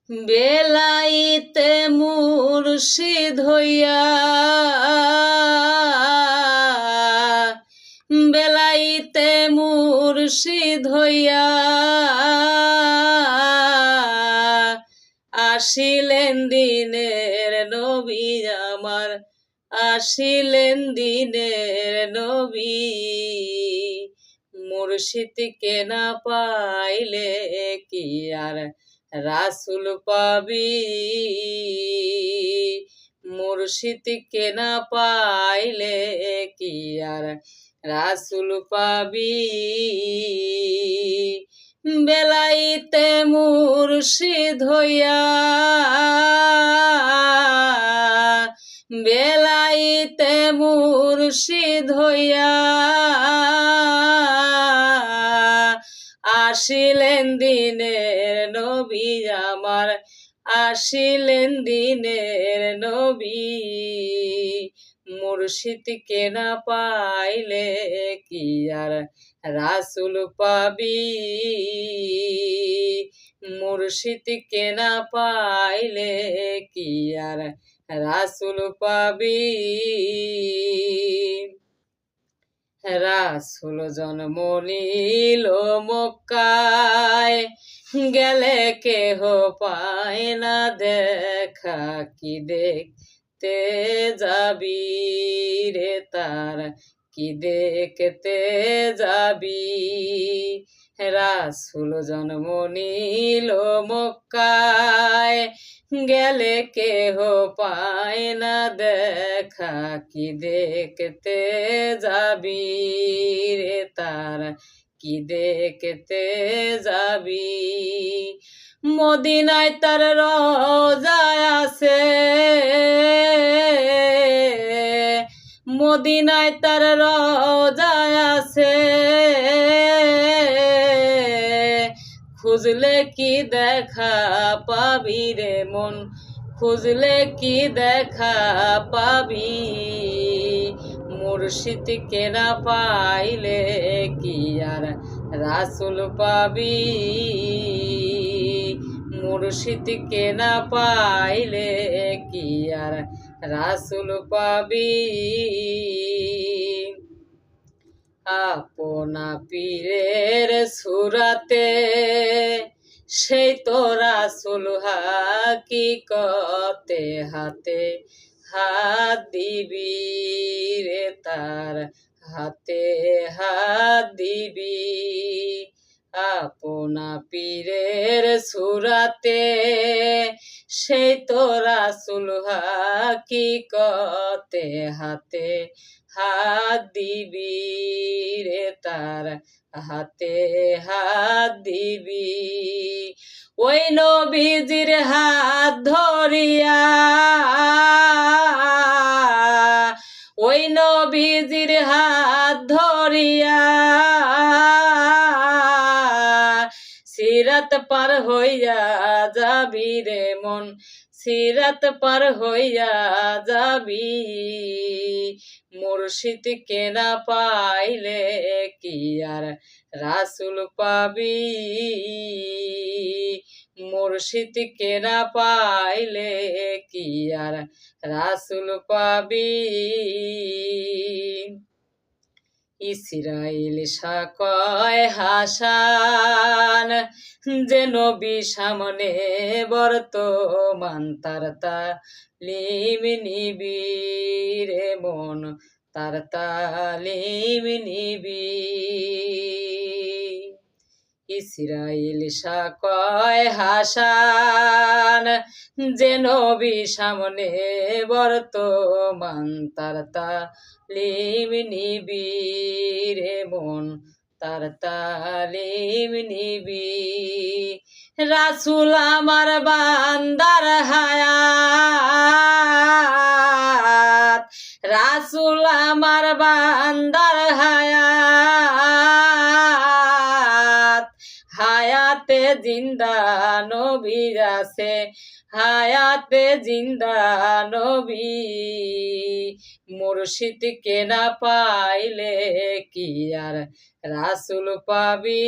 বেলাইতে মুর্শিদ হইয়া, বেলাইতে মুর্শিদ হইয়া আসিলেন দিনের নবী আমার, আসিলেন দিনের নবী। মুর্শিদকে না পাইলে কি আর রাসূল পাবি, মুর্শিদকে না পাইলে কি আর রাসূল পাবি। বেলাইতে মুর্শিদ হইয়া, বেলাইতে মুর্শিদ হইয়া আসিলেন দিনের নবী আমার, আসিলেন দিনের নবী। মুর্শিদকে না পাইলে কি আর রাসূল পাবি, মুর্শিদকে না পাইলে কি আর রাসূল পাবি। রাসূল জন্ম নিল মক্কায়, গেলে কেহ পায় না দেখা, কি দেখতে যাবি রে তার, কি দেখতে যাবি। রাসূল জন্ম নিল মক্কায়, গেলে কেহ পায় না দেখা, কি দেখতে যাবি রে তার, কি দেখতে যাবি। মদিনায় তার রওজা আছে, মদিনায় তার রওজা আছে, খুঁজলে কি দেখা পাবি রে মন, খুঁজলে কি দেখা পাবি। মুর্শিদকে না পাইলে কি আর রাসূল পাবি, মুর্শিদকে না পাইলে কি আর রাসূল পাবি। আপনা পীরের সুরাতে সেই তো রাসূল হাকিকতে, হাতে হাত দিবি রে তার, হাতে হাত দিবি। আপনা পীরের সুরাতে সেই তো রাসূল হাকিকতে, হাতে হাত দিবি রে তার, হাতে হাত দিবি। ওই নবীজির হাত ধরিয়া, ওই নবীজির হাত ধরিয়া সিরাত পার হইয়া যাবি রে মন, সিরাত পার হইয়া যাবি। মুর্শিদকে না পাইলে কি আর রাসূল পাবি, মুর্শিদকে না পাইলে কি আর রাসূল পাবি। ইসরাইল সাকয় হাসান, যে নবী সামনে বর্তমান, তার তালিম নিবি রে মন, তার তালিম নিবি। ইসরাইল সাকয় হাসান, যে নবী সামনে বর্তমান, তার তালিম নিবি রে মন, তার তালিম নিবি। রাসূল আমার বান্দার হায়াত, রাসূল আমার বান্দার হায়াত, হায়াতে জিন্দা নবী আছে, হায়াতে জিন্দা নবী। মুর্শিদকে না পাইলে কি আর রাসূল পাবি,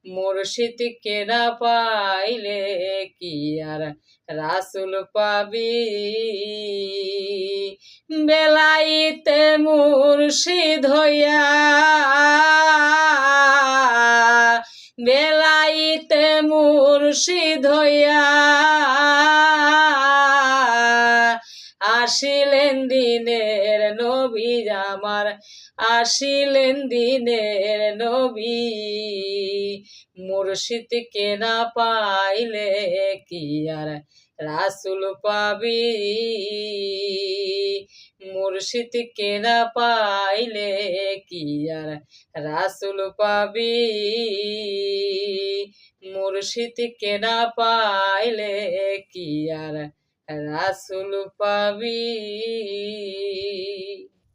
মুর্শিদকে না পাইলে কি আর রাসূল পাবি। বেলাইতে মুর্শিদ হইয়া, বেলাইতে মুর্শিদ হইয়া আসিলেন দিনের নবী আমার, আসিলেন দিনের নবী। মুর্শিদকে না পাইলে কি আর রাসূল পাবি, মুর্শিদকে না পাইলে কি আর রাসূল পাবি, মুর্শিদকে না পাইলে কি আর রাসূল পাবি।